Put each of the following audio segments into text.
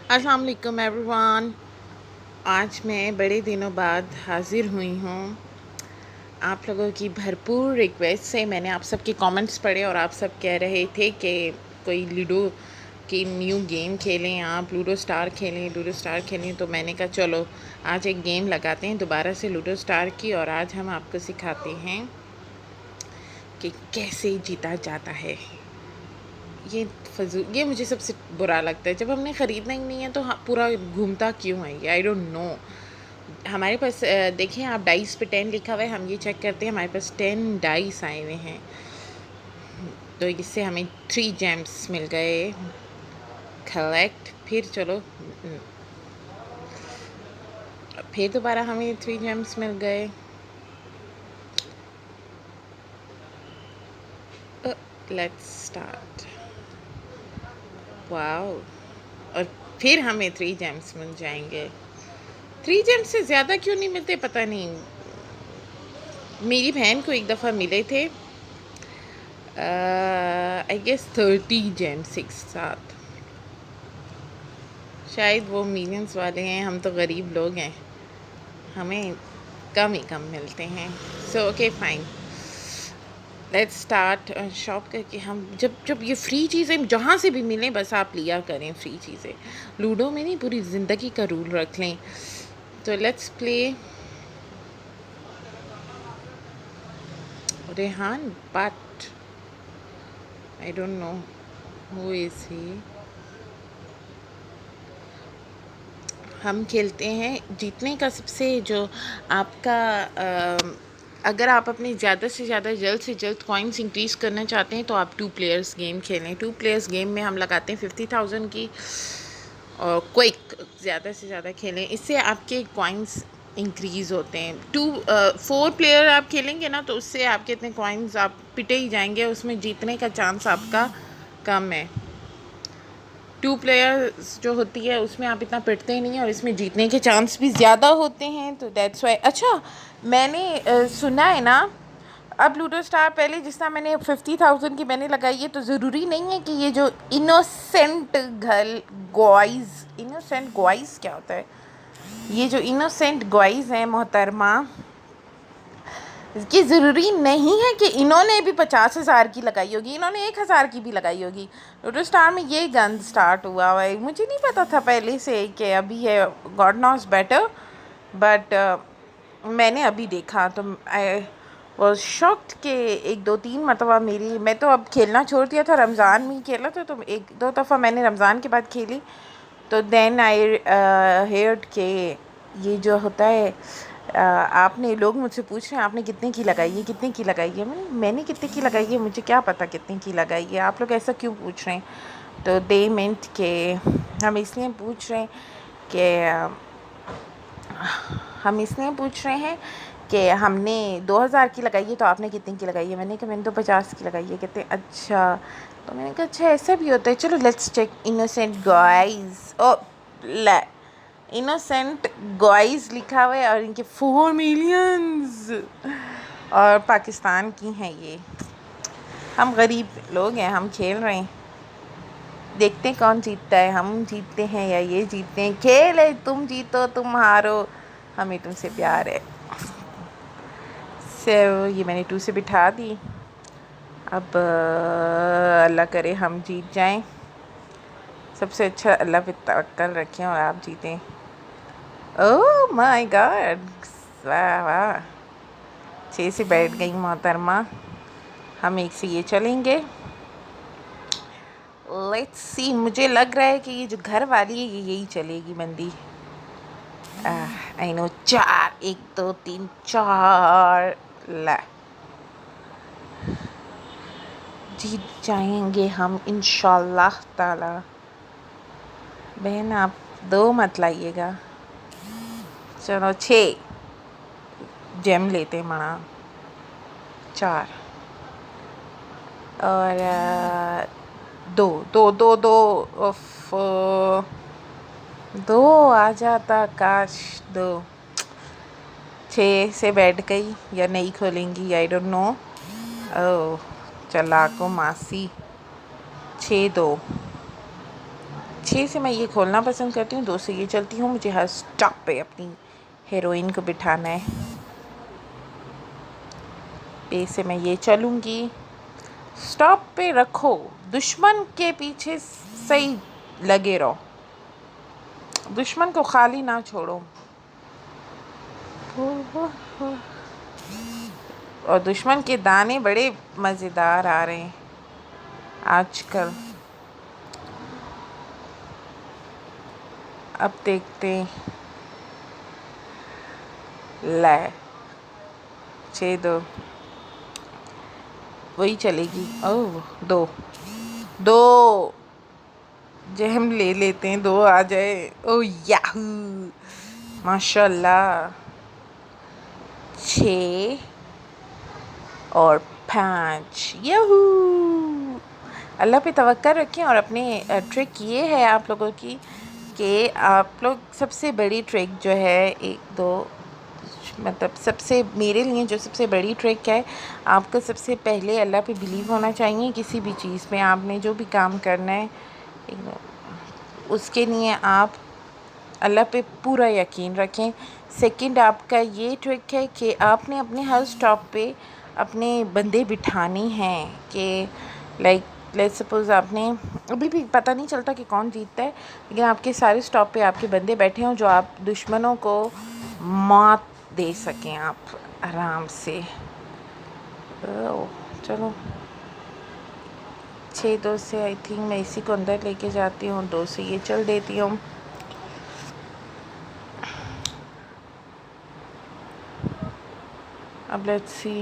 السلام علیکم every one. آج میں بڑے دنوں بعد حاضر ہوئی ہوں. آپ لوگوں کی بھرپور ریکویسٹ سے میں نے آپ سب کے کامنٹس پڑھے اور آپ سب کہہ رہے تھے کہ کوئی لوڈو کی نیو گیم کھیلیں، آپ لوڈو اسٹار کھیلیں. تو میں نے کہا چلو آج ایک گیم لگاتے ہیں دوبارہ سے لوڈو اسٹار کی، اور آج ہم آپ کو سکھاتے ہیں کہ کیسے جیتا جاتا ہے. یہ مجھے سب سے برا لگتا ہے جب ہم نے خریدنا ہی نہیں ہے تو پورا گھومتا کیوں ہے یہ، آئی ڈونٹ نو. ہمارے پاس دیکھیں آپ ڈائس پہ 10 لکھا ہوا ہے، ہم یہ چیک کرتے ہیں. ہمارے پاس 10 ڈائس آئے ہوئے ہیں، تو اس سے ہمیں 3 جیمس مل گئے. کلیکٹ، پھر دوبارہ ہمیں 3 جیمس مل گئے. Let's start. واو. اور پھر ہمیں 3 جیمس مل جائیں گے. 3 جیمس سے زیادہ کیوں نہیں ملتے پتہ نہیں. میری بہن کو ایک دفعہ ملے تھے آئی گیس 30 جیمس ایک ساتھ. شاید وہ ملینس والے ہیں، ہم تو غریب لوگ ہیں، ہمیں کم ہی کم ملتے ہیں. So okay fine, let's start. Shop کر کے ہم جب یہ فری چیزیں جہاں سے بھی ملیں بس آپ لیا کریں فری چیزیں. لوڈو میں نہیں، پوری زندگی کا رول رکھ لیں. تو let's play. Rehan Butt, I don't know who is he. ہم کھیلتے ہیں جیتنے کا سب سے جو آپ کا اگر آپ اپنے زیادہ سے زیادہ جلد سے جلد کوائنس انکریز کرنا چاہتے ہیں تو آپ 2 پلیئرس گیم کھیلیں. 2 پلیئرس گیم میں ہم لگاتے ہیں 50,000 کی، اور کوئک زیادہ سے زیادہ کھیلیں، اس سے آپ کے کوائنس انکریز ہوتے ہیں. 4 پلیئر آپ کھیلیں گے نا تو اس سے آپ کے اتنے کوائنس آپ پٹے ہی جائیں گے، اس میں جیتنے کا چانس آپ کا کم ہے. 2 پلیئرز جو ہوتی ہے اس میں آپ اتنا پٹتے ہی نہیں ہیں اور اس میں جیتنے کے چانس بھی زیادہ ہوتے ہیں. تو دیٹس وائی. اچھا میں نے سنا ہے نا، اب لوڈو اسٹار پہلے جس طرح میں نے 50,000 کی میں نے لگائی ہے تو ضروری نہیں ہے کہ یہ جو انوسینٹ گوائز کیا ہوتا ہے، یہ جو انوسینٹ گوائز ہیں محترمہ، کہ ضروری نہیں ہے کہ انہوں نے بھی 50,000 کی لگائی ہوگی، انہوں نے 1,000 کی بھی لگائی ہوگی. لوڈو اسٹار میں یہ گند اسٹارٹ ہوا ہے، مجھے نہیں پتا تھا پہلے سے کہ ابھی ہے. گاڈ نوز بیٹر، بٹ میں نے ابھی دیکھا تو آئی واز شاکڈ کہ 1-2-3 مرتبہ میں تو اب کھیلنا چھوڑ دیا تھا، رمضان میں ہی کھیلا تھا، تو 1-2 دفعہ میں نے رمضان کے بعد کھیلی. تو دین آئی ہیئرڈ کہ یہ جو ہوتا ہے آپ نے لوگ مجھ سے پوچھ رہے ہیں آپ نے کتنے کی لگائی ہے، کتنے کی لگائی ہے. میں نے کتنے کی لگائی ہے مجھے کیا پتہ کتنے کی لگائی ہے، آپ لوگ ایسا کیوں پوچھ رہے ہیں. تو دے منٹ کہ ہم اس لیے پوچھ رہے ہیں کہ ہم نے 2,000 کی لگائی ہے تو آپ نے کتنے کی لگائی ہے. میں نے کہا میں نے تو 50 کی لگائی ہے. کہتے ہیں اچھا. تو میں نے کہا اچھا ایسا بھی ہوتا ہے، چلو لیٹس چیک. انوسینٹ گوائز لکھا ہوا ہے اور ان کے 4 ملینز اور پاکستان کی ہیں یہ. ہم غریب لوگ ہیں، ہم کھیل رہے ہیں، دیکھتے ہیں کون جیتتا ہے. ہم جیتتے ہیں یا یہ جیتتے ہیں. کھیل ہے، تم جیتو تم ہارو، ہمیں تم سے پیار ہے. یہ میں نے 2 سے بٹھا دی. اب اللہ کرے ہم جیت جائیں. سب سے اچھا اللہ پہ توکل رکھیں اور آپ جیتیں. اوہ مائی گاڈ، واہ واہ. 6 سے بیٹھ گئی محترمہ. ہم 1 سے یہ چلیں گے. Let's see. مجھے لگ رہا ہے کہ یہ جو گھر والی ہے یہ یہی چلے گی بندی. آئی نو. 4 1 2 3 4 جیت جائیں گے ہم انشاءاللہ تعالی. بہن آپ 2 مت لائیے گا. چلو 6 جیم لیتے مڑا. 4 اور 2 آ جاتا کاش. 2 6 سے بیٹھ گئی یا نہیں کھولیں گی، آئی ڈونٹ نو. چلاکو ماسی. 6 2 6 سے میں یہ کھولنا پسند کرتی ہوں، 2 سے یہ چلتی ہوں. مجھے ہر اسٹاپ پہ اپنی ہیروئن کو بٹھانا ہے. پے سے میں یہ چلوں گی. اسٹاپ پہ رکھو، دشمن کے پیچھے صحیح لگے رہو، دشمن کو خالی نہ چھوڑو. اور دشمن کے دانے بڑے مزیدار آ رہے ہیں آج کل. اب دیکھتے ہیں. لے 6-2 وہی چلے گی. اوہ 2 جو ہم لے لیتے ہیں، 2 آ جائے. او یاہو ماشاء اللہ. 6 اور 5 یہو. اللہ پہ توکل رکھیں. اور اپنے ٹرک یہ ہے آپ لوگوں کی کہ آپ لوگ سب سے بڑی ٹرک جو ہے 1-2 مطلب سب سے میرے لیے جو سب سے بڑی ٹرک ہے، آپ کو سب سے پہلے اللہ پہ بلیو ہونا چاہیے. کسی بھی چیز میں آپ نے جو بھی کام کرنا ہے اس کے لیے آپ اللہ پہ پورا یقین رکھیں. سیکنڈ آپ کا یہ ٹرک ہے کہ آپ نے اپنے ہر اسٹاپ پہ اپنے بندے بٹھانے ہیں کہ لیٹ سپوز آپ نے ابھی بھی پتہ نہیں چلتا کہ کون جیتتا ہے، لیکن آپ کے سارے اسٹاپ پہ آپ کے بندے بیٹھے ہوں جو آپ دشمنوں کو مات دے سکیں آپ آرام سے. چلو 6-2 سے آئی تھنک میں اسی کو اندر لے کے جاتی ہوں. 2 سے یہ چل دیتی ہوں. اب لیٹس سی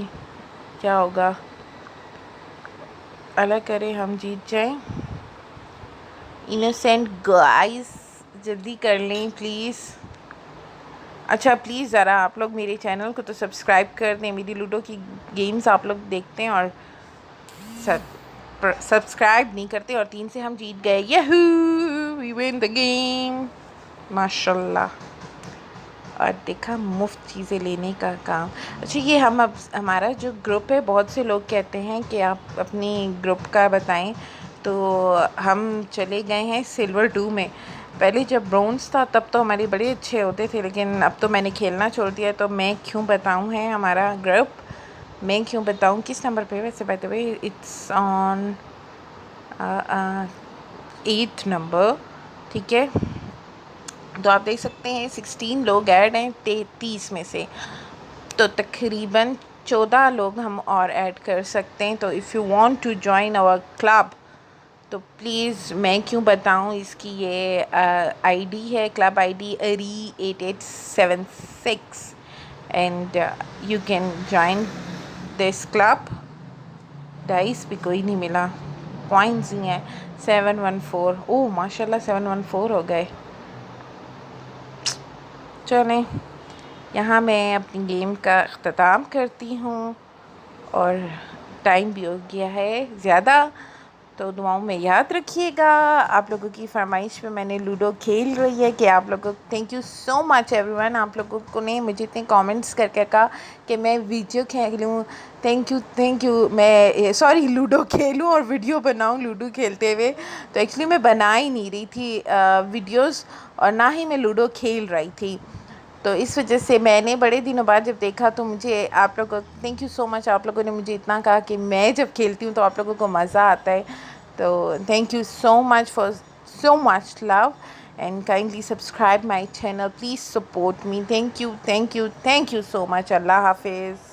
کیا ہوگا. اللہ کرے ہم جیت جائیں. انوسینٹ گائز جلدی کر لیں پلیز. اچھا پلیز ذرا آپ لوگ میرے چینل کو تو سبسکرائب کر دیں. میری لوڈو کی گیمز آپ لوگ دیکھتے ہیں اور سبسکرائب نہیں کرتے. اور 3 سے ہم جیت گئے. یہو وی ون دا گیم ماشاء اللہ. اور دیکھا مفت چیزیں لینے کا کام. اچھا یہ اب ہمارا جو گروپ ہے، بہت سے لوگ کہتے ہیں کہ آپ اپنی گروپ کا بتائیں، تو ہم چلے گئے ہیں سلور 2 میں. پہلے جب برونز تھا تب تو ہمارے بڑے اچھے ہوتے تھے، لیکن اب تو میں نے کھیلنا چھوڑ دیا. تو میں کیوں بتاؤں ہے ہمارا گروپ، میں کیوں بتاؤں کس نمبر پہ. ویسے by the way it's on 8 number. ٹھیک ہے، تو آپ دیکھ سکتے ہیں 16 لوگ ایڈ ہیں 30 میں سے. تو تقریباً 14 لوگ ہم اور ایڈ کر سکتے ہیں. تو if you want to join our club تو پلیز میں کیوں بتاؤں، اس کی یہ آئی ڈی ہے، club I D are 8876 and you can join this club. Dice بھی کوئی نہیں ملا، کوائنز ہی ہیں. 714 اوہ ماشاء اللہ 714 ہو گئے. چلیں یہاں میں اپنی گیم کا اختتام کرتی ہوں، اور ٹائم بھی ہو گیا ہے زیادہ. تو دعاؤں میں یاد رکھیے گا. آپ لوگوں کی فرمائش پہ میں نے لوڈو کھیل رہی ہے کہ آپ لوگوں thank you so much every one. آپ لوگوں کو نے مجھے اتنے کامنٹس کر کے کہا کہ میں ویڈیو کھیلوں. Thank you. میں سوری لوڈو کھیلوں اور ویڈیو بناؤں لوڈو کھیلتے ہوئے. تو ایکچولی میں بنا ہی نہیں رہی تھی ویڈیوز، اور نہ ہی میں لوڈو کھیل رہی تھی. تو اس وجہ سے میں نے بڑے دنوں بعد جب دیکھا تو مجھے آپ لوگوں تھینک یو سو مچ. آپ لوگوں نے مجھے اتنا کہا کہ میں جب کھیلتی ہوں تو آپ لوگوں کو مزہ آتا ہے. تو thank you so much for so much love and kindly subscribe my channel. Please support me. Thank you so much. Allah حافظ.